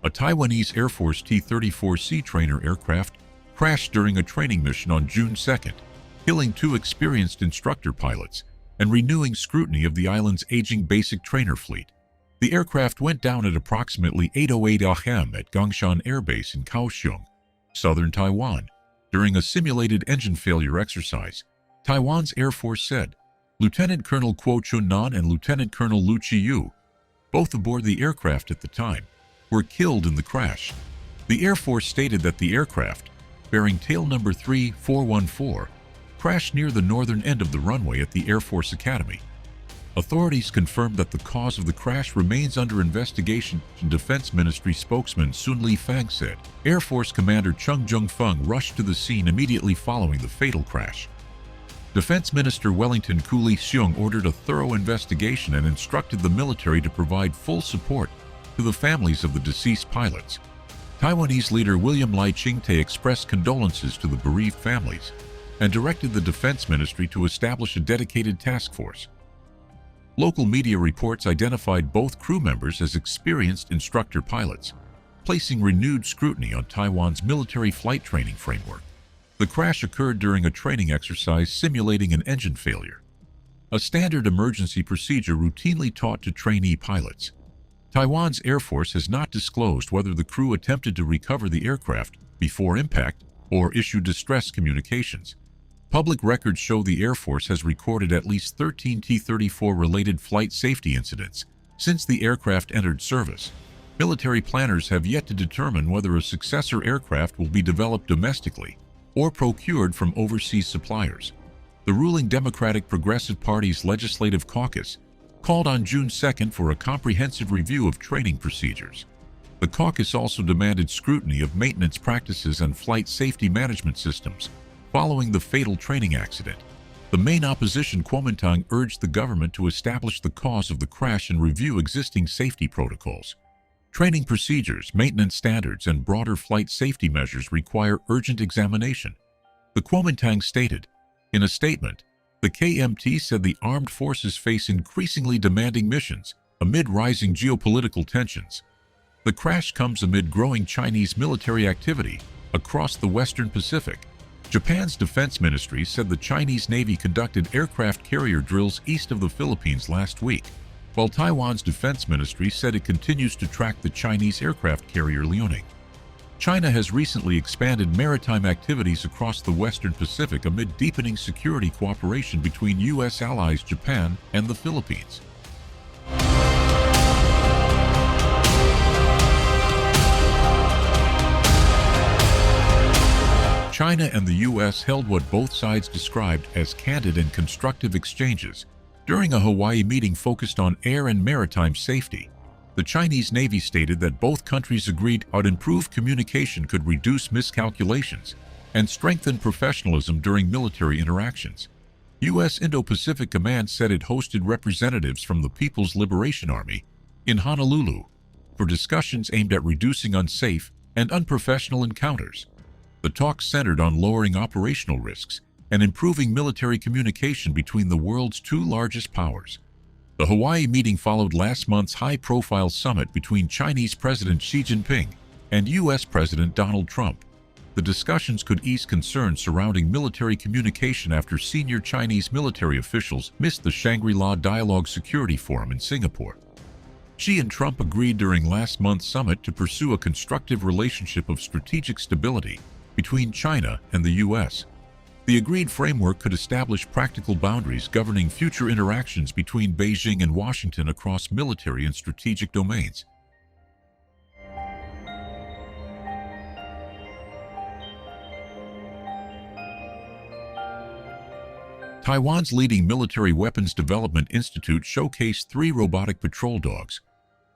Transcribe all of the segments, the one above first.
A Taiwanese Air Force T-34C trainer aircraft crashed during a training mission on June 2nd, killing 2 experienced instructor pilots and renewing scrutiny of the island's aging basic trainer fleet. The aircraft went down at approximately 8:08 a.m. at Kaohsiung Air Base in Kaohsiung, southern Taiwan, during a simulated engine failure exercise, Taiwan's Air Force said. Lieutenant Colonel Kuo Chun-nan and Lieutenant Colonel Lu Chi-yu, both aboard the aircraft at the time, were killed in the crash. The Air Force stated that the aircraft, bearing tail number 3414, crashed near the northern end of the runway at the Air Force Academy. Authorities confirmed that the cause of the crash remains under investigation, Defense Ministry spokesman Sun Li-fang said. Air Force Commander Chung Jung-fung rushed to the scene immediately following the fatal crash. Defense Minister Wellington Kaohsiung ordered a thorough investigation and instructed the military to provide full support to the families of the deceased pilots. Taiwanese leader William Lai Ching-te expressed condolences to the bereaved families and directed the Defense Ministry to establish a dedicated task force. Local media reports identified both crew members as experienced instructor pilots, placing renewed scrutiny on Taiwan's military flight training framework. The crash occurred during a training exercise simulating an engine failure, a standard emergency procedure routinely taught to trainee pilots. Taiwan's Air Force has not disclosed whether the crew attempted to recover the aircraft before impact or issued distress communications. Public records show the Air Force has recorded at least 13 T-34-related flight safety incidents since the aircraft entered service. Military planners have yet to determine whether a successor aircraft will be developed domestically or procured from overseas suppliers. The ruling Democratic Progressive Party's Legislative Caucus called on June 2nd for a comprehensive review of training procedures. The caucus also demanded scrutiny of maintenance practices and flight safety management systems following the fatal training accident. The main opposition Kuomintang urged the government to establish the cause of the crash and review existing safety protocols. Training procedures, maintenance standards, and broader flight safety measures require urgent examination, the Kuomintang stated. In a statement, the KMT said the armed forces face increasingly demanding missions amid rising geopolitical tensions. The crash comes amid growing Chinese military activity across the Western Pacific. Japan's defense ministry said the Chinese Navy conducted aircraft carrier drills east of the Philippines last week, while Taiwan's defense ministry said it continues to track the Chinese aircraft carrier Liaoning. China has recently expanded maritime activities across the Western Pacific amid deepening security cooperation between U.S. allies Japan and the Philippines. China and the U.S. held what both sides described as candid and constructive exchanges during a Hawaii meeting focused on air and maritime safety. The Chinese Navy stated that both countries agreed that improved communication could reduce miscalculations and strengthen professionalism during military interactions. U.S. Indo-Pacific Command said it hosted representatives from the People's Liberation Army in Honolulu for discussions aimed at reducing unsafe and unprofessional encounters. The talks centered on lowering operational risks and improving military communication between the world's 2 largest powers. The Hawaii meeting followed last month's high-profile summit between Chinese President Xi Jinping and U.S. President Donald Trump. The discussions could ease concerns surrounding military communication after senior Chinese military officials missed the Shangri-La Dialogue Security Forum in Singapore. Xi and Trump agreed during last month's summit to pursue a constructive relationship of strategic stability between China and the U.S. The agreed framework could establish practical boundaries governing future interactions between Beijing and Washington across military and strategic domains. Taiwan's leading military weapons development institute showcased 3 robotic patrol dogs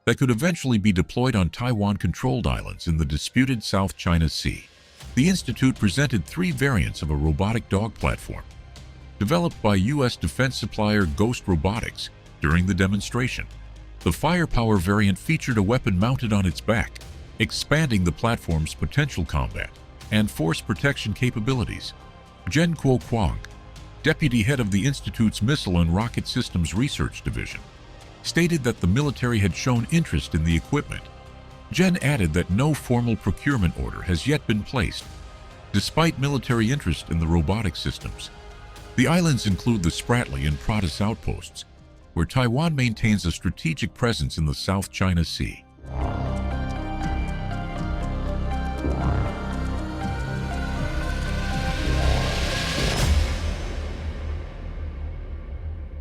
that could eventually be deployed on Taiwan-controlled islands in the disputed South China Sea. The institute presented 3 variants of a robotic dog platform, developed by U.S. defense supplier Ghost Robotics during the demonstration. The firepower variant featured a weapon mounted on its back, expanding the platform's potential combat and force protection capabilities. Jen Kuo Kwang, deputy head of the Institute's Missile and Rocket Systems Research Division, stated that the military had shown interest in the equipment. Jen added that no formal procurement order has yet been placed, despite military interest in the robotic systems. The islands include the Spratly and Protus outposts, where Taiwan maintains a strategic presence in the South China Sea.